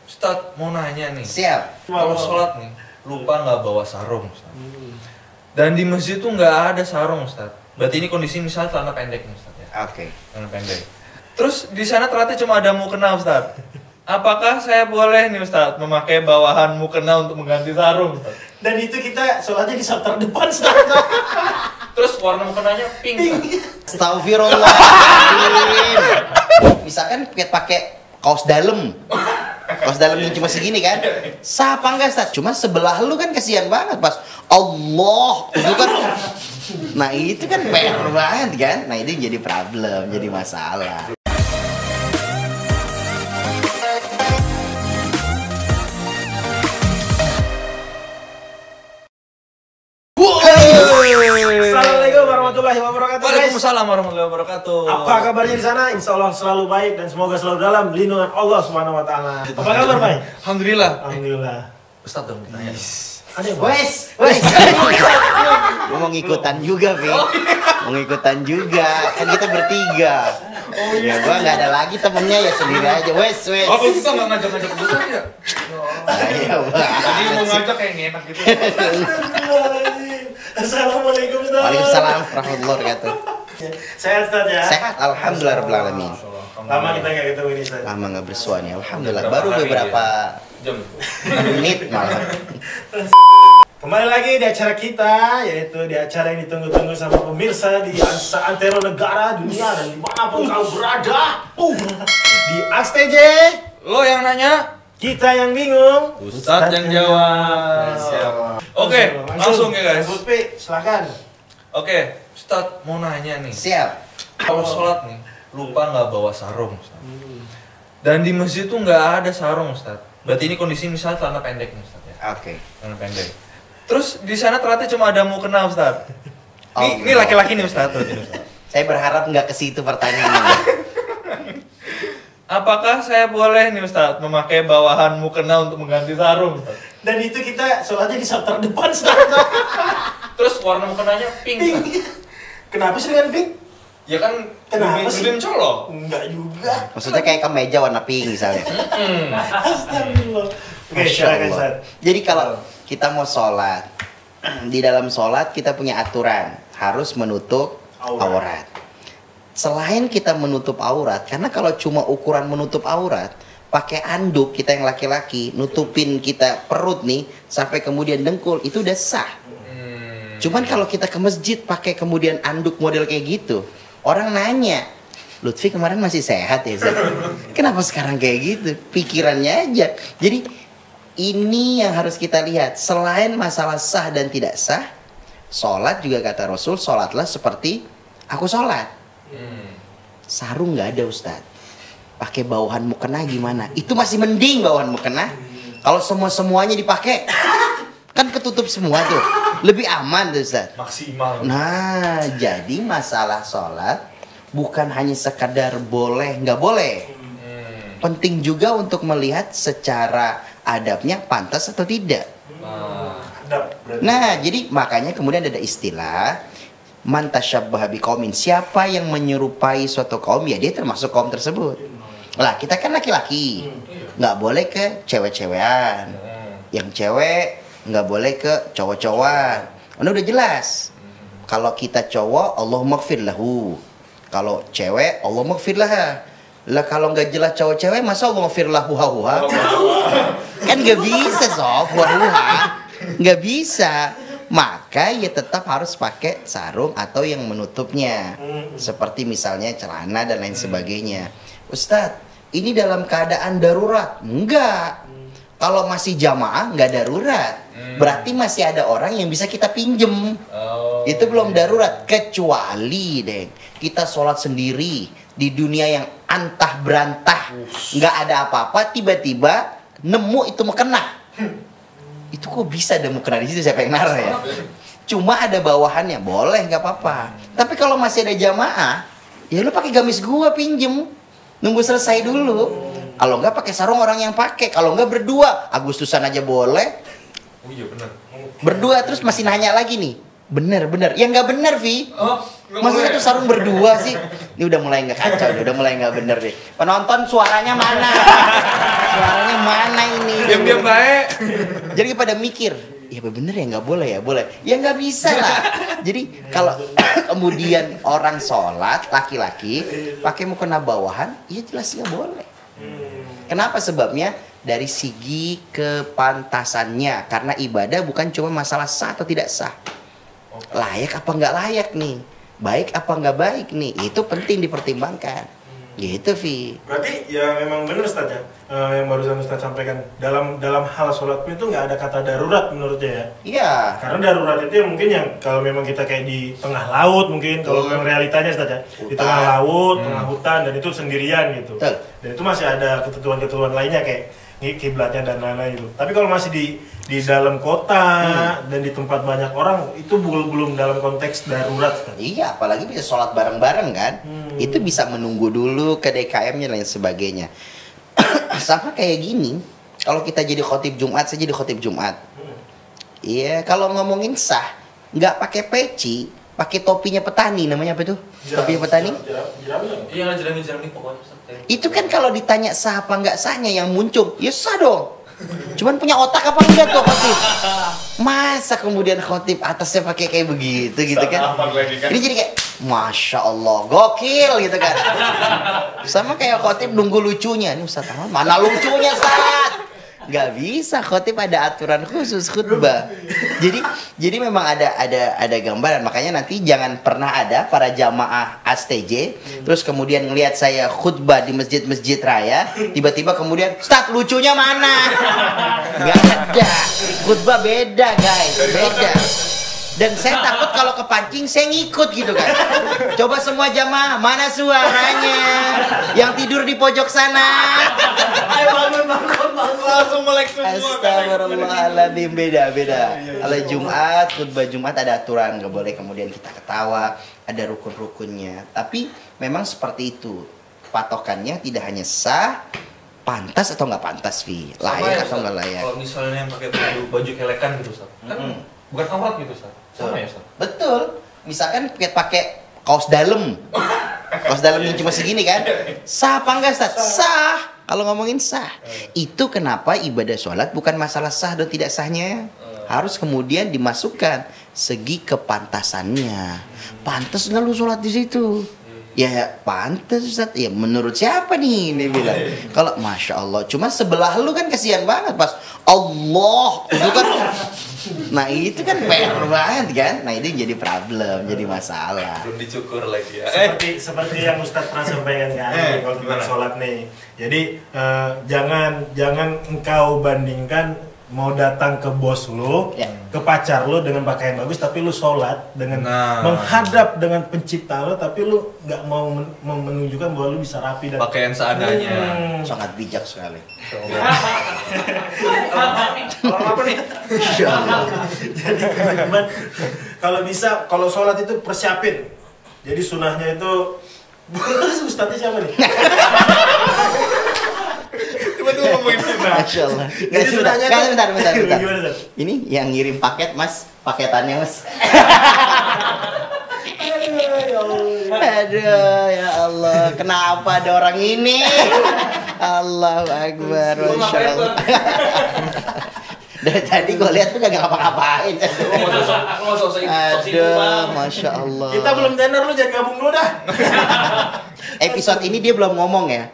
Ustadz mau nanya nih. Siap. Kalau sholat nih lupa nggak bawa sarung, Ustadz. Dan di masjid tuh nggak ada sarung, Ustadz. Berarti ini kondisi misalnya celana pendek nih, Ustadz ya. Oke. Celana pendek. Terus di sana ternyata cuma ada mukena, Ustadz. Apakah saya boleh nih, Ustadz, memakai bawahan mukena untuk mengganti sarung, Ustadz? Dan itu kita sholatnya di saf terdepan, Ustaz. Terus warna mukenanya pink. Astagfirullahaladzim. Misalkan kita pakai kaos dalam. Kaos dalam yang cuma segini kan? Sapa enggak, Ustaz? Cuma sebelah lu kan kasihan banget pas Allah itu kan. Nah, itu kan PR banget kan? Nah, itu jadi problem, jadi masalah. Assalamualaikum warahmatullahi wabarakatuh. Waalaikumsalam warahmatullahi wabarakatuh. Apa kabarnya di sana? Insya Allah selalu baik dan semoga selalu dalam lindungan Allah Subhanahu Wa Taala. Apa kabar, Pak? Alhamdulillah. Alhamdulillah. Ustadz dong ditanya. Ada yang Wes. Gua mau ngikutan juga, Vi. Mau ngikutan juga. Kan kita bertiga. Oh iya. Ya, gua nggak ada lagi temennya ya sendiri aja. Wes. Oh, kita nggak ngajak-ngajak dulu ya? Iya, Tadi mau ngajak kayak enak gitu. Assalamualaikum, Ustaz. Waalaikumsalam warahmatullahi wabarakatuh. Sehat, Ustaz ya? Sehat, alhamdulillah rabbil alamin. Lama kita nggak ketemu ini, Ustaz. Lama nggak bersua nih, alhamdulillah. Baru beberapa jam. menit malah. Kembali lagi di acara kita, yaitu di acara yang ditunggu-tunggu sama pemirsa di seantero negara, dunia, dan dimanapun kau berada. Di AXTJ, Lo yang nanya, kita yang bingung, Ustadz yang jawab. Siap. Oke, langsung ya guys. Lutfi, silakan. Oke, Ustadz mau nanya nih. Siap. Kalau sholat nih lupa nggak bawa sarung, Ustadz. Dan di masjid tuh nggak ada sarung, Ustadz. Berarti ini kondisi misalnya celana pendek nih, Ustadz ya. Oke. Celana pendek. Terus di sana ternyata cuma ada mukena, Ustadz. Ini laki-laki nih, Ustadz. Saya berharap nggak ke situ pertanyaannya. Apakah saya boleh nih, Ustadz, memakai bawahan mukena untuk mengganti sarung, Ustadz? Dan itu kita sholatnya di saf terdepan, Ustaz. Terus warna mukenanya pink, Ustadz. Kenapa sih dengan pink? Ya kan Kenapa sih? lebih colok. Enggak juga. Maksudnya kayak kemeja warna pink misalnya. Astagfirullah. Oke, Masya silakan, Allah. Ustaz. Jadi kalau kita mau sholat, di dalam sholat kita punya aturan harus menutup aurat. Selain kita menutup aurat, karena kalau cuma ukuran menutup aurat, pakai anduk kita yang laki-laki nutupin kita perut nih sampai kemudian dengkul itu udah sah. Cuman kalau kita ke masjid pakai kemudian anduk model kayak gitu, orang nanya, Lutfi kemarin masih sehat ya, Zat? Kenapa sekarang kayak gitu? Pikirannya aja. Jadi ini yang harus kita lihat. Selain masalah sah dan tidak sah, sholat juga kata Rasul, sholatlah seperti aku sholat. Sarung nggak ada, Ustadz. Pakai bawahan mukena gimana? Itu masih mending bawahan mukena. Kalau semuanya dipakai, kan ketutup semua tuh. Lebih aman tuh, Ustadz. Maksimal. Nah, jadi masalah sholat bukan hanya sekadar boleh nggak boleh. Penting juga untuk melihat secara adabnya pantas atau tidak. Nah, jadi makanya kemudian ada istilah man tasyabbaha biqaumin, siapa yang menyerupai suatu kaum ya dia termasuk kaum tersebut. Lah, kita kan laki-laki, nggak boleh ke cewek-cewekan. Yang cewek nggak boleh ke cowok-cowokan. Udah jelas. Kalau kita cowok, Allahumma gfir lahu. Kalau cewek, Allahumma gfir laha. Lah kalau nggak jelas cowok cewek, masa Allahumma gfir lahu huha? Kan nggak bisa, sob, huha. Nggak bisa. Maka ya tetap harus pakai sarung atau yang menutupnya. Seperti misalnya celana dan lain sebagainya. Ustadz, ini dalam keadaan darurat? Enggak. Kalau masih jamaah nggak darurat. Berarti masih ada orang yang bisa kita pinjem. Itu belum darurat. Kecuali deh kita sholat sendiri di dunia yang antah berantah, nggak ada apa-apa, tiba-tiba nemu itu mukena. Itu kok bisa ada mukena di situ, siapa yang naruh ya? Cuma ada bawahannya, boleh nggak apa-apa. Tapi kalau masih ada jamaah, ya lu pakai gamis gua pinjem, nunggu selesai dulu. Kalau nggak pakai sarung orang yang pakai, kalau nggak berdua, Agustusan aja boleh. Oh iya benar. Berdua terus masih nanya lagi nih, bener. Ya nggak bener, Vi. Masa satu sarung berdua sih? Ini udah mulai nggak kacau, udah mulai nggak bener deh. Penonton suaranya mana? Suaranya mana Diam-diam baik. Jadi pada mikir, ya bener ya nggak boleh ya, boleh. Ya nggak bisa lah. Jadi kalau kemudian orang sholat laki-laki pakai mukena bawahan, ya jelas nggak boleh. Kenapa sebabnya? Dari segi kepantasannya, karena ibadah bukan cuma masalah sah atau tidak sah, layak apa nggak layak nih, baik apa nggak baik nih, itu penting dipertimbangkan. Gitu, Vi. Berarti ya memang benar Ustaz ya, yang barusan Ustaz sampaikan, dalam hal sholat itu nggak ada kata darurat menurutnya ya. Iya. Karena darurat itu yang mungkin yang kalau memang kita kayak di tengah laut mungkin, kalau memang realitanya Ustaz ya, di tengah laut, tengah hutan, dan itu sendirian gitu. Betul. Dan itu masih ada ketentuan-ketentuan lainnya kayak kiblatnya dan lain-lain itu. Tapi kalau masih di dalam kota dan di tempat banyak orang, itu belum dalam konteks darurat kan? Iya, apalagi bisa sholat bareng-bareng kan. Itu bisa menunggu dulu ke DKM-nya dan lain sebagainya. Sama kayak gini, kalau kita jadi khotib Jumat, saya jadi khotib Jumat. Iya, kalau ngomongin sah, nggak pakai peci, pakai topinya petani, namanya apa itu? Topinya petani? Iya, jerami pokoknya. Itu kan kalau ditanya sah apa nggak sahnya yang muncul, ya sah dong. Cuman punya otak apa enggak tuh khotib? Masa kemudian khotib atasnya pakai kayak begitu gitu kan? Ini jadi kayak Masya Allah, gokil gitu kan? Sama kayak khotib nunggu lucunya. Ini Ustaz Ahmad, mana lucunya Ustaz? Nggak bisa, khotib ada aturan khusus khutbah. Jadi memang ada gambaran. Makanya nanti jangan pernah ada para jamaah ASTJ terus kemudian ngelihat saya khutbah di masjid-masjid raya, tiba-tiba kemudian Ustaz lucunya mana? Nggak ada. Khutbah beda guys, beda. Dan saya takut kalau kepancing saya ngikut gitu kan. Coba semua jamaah, mana suaranya? Yang tidur di pojok sana. Ayo bangun. Langsung melek semua. Astagfirullahaladzim, beda. Kalau Jumat, khutbah Jumat ada aturan, nggak boleh kemudian kita ketawa, ada rukun-rukunnya. Tapi memang seperti itu. Patokannya tidak hanya sah, pantas atau nggak pantas, Vi. Layak atau nggak layak. Kalau misalnya yang pakai baju kelekan gitu, Ustaz. Kan bukan aurat gitu, Ustaz. Sama ya, Ustaz? Betul. Misalkan pakai kaos dalam. Kaos dalam yang cuma segini kan? Sah apa enggak, Ustaz? Sah. Kalau ngomongin sah. Itu kenapa ibadah sholat bukan masalah sah dan tidak sahnya. Harus kemudian dimasukkan segi kepantasannya. Pantas nggak lu sholat di situ? Ya pantas Ustaz. Ya menurut siapa nih? Dia bilang. Kalau Masya Allah. Cuma sebelah lu kan kasihan banget pas Allah. Itu kan. Nah itu kan PR banget kan. Nah itu jadi problem, jadi masalah. Belum dicukur lagi ya. Seperti yang Ustadz pernah sampaikan kan, kalau kita sholat nih. Jadi jangan engkau bandingkan mau datang ke bos lu, ke pacar lu dengan pakaian bagus, tapi lu sholat dengan menghadap dengan pencipta lu, tapi lu nggak mau menunjukkan bahwa lu bisa rapi dan pakaian seadanya. Sangat bijak sekali. Apa nih? Jadi teman-teman, kalau bisa, kalau sholat itu persiapin. Jadi sunahnya itu, Ustadznya siapa nih? Tiba-tiba ngomongin sunah. Masya Allah. Jadi sunahnya tuh- Bentar. Gimana, Ustaz? Ini yang ngirim paket Mas, paketannya Mas. Aduh ya Allah, kenapa ada orang ini? Allahu Akbar, Masya Allah. Dari tadi gue lihat tuh kagak ngapa-ngapain. Aduh, Masya Allah. Kita belum tender, lu jangan gabung dulu dah. Episode ini dia belum ngomong ya.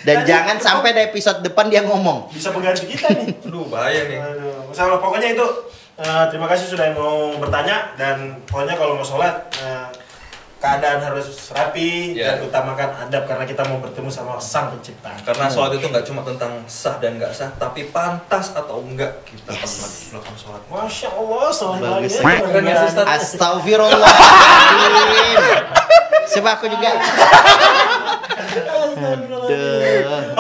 Dan jangan sampai di episode depan dia ngomong. Bisa pengganti kita nih. Aduh, bahaya nih. Aduh, masalah pokoknya itu terima kasih sudah mau bertanya, dan pokoknya kalau mau sholat keadaan harus rapi dan utamakan adab karena kita mau bertemu sama Sang Pencipta. Karena sholat itu nggak cuma tentang sah dan nggak sah, tapi pantas atau enggak kita melakukan sholat. Masya Allah, sholat Bagus. lagi. Keren ya, Ustaz? Astagfirullahaladzim. Coba aku juga.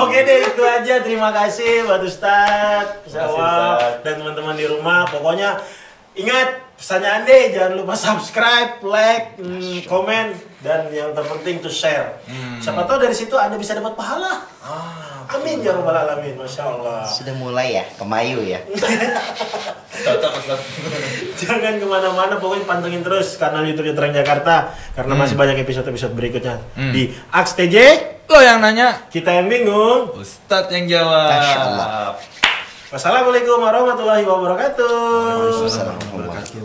Oke deh, itu aja. Terima kasih buat Ustadz, Sawab, Ustadz. dan teman-teman di rumah. Pokoknya ingat pesannya Ande, jangan lupa subscribe, like, komen, dan yang terpenting to share. Siapa tahu dari situ Anda bisa dapat pahala. Amin ya rabbal alamin. Masya Allah. Sudah mulai ya, kemayu ya. Cocok, Ustaz. Jangan kemana-mana, pokoknya pantengin terus kanal YouTube Terang Jakarta karena masih banyak episode-episode berikutnya di Aks TJ. Lo yang nanya, Kita yang bingung. Ustadz yang jawab. Masya Allah. Wassalamualaikum warahmatullahi wabarakatuh. Waalaikumsalam warahmatullahi wabarakatuh.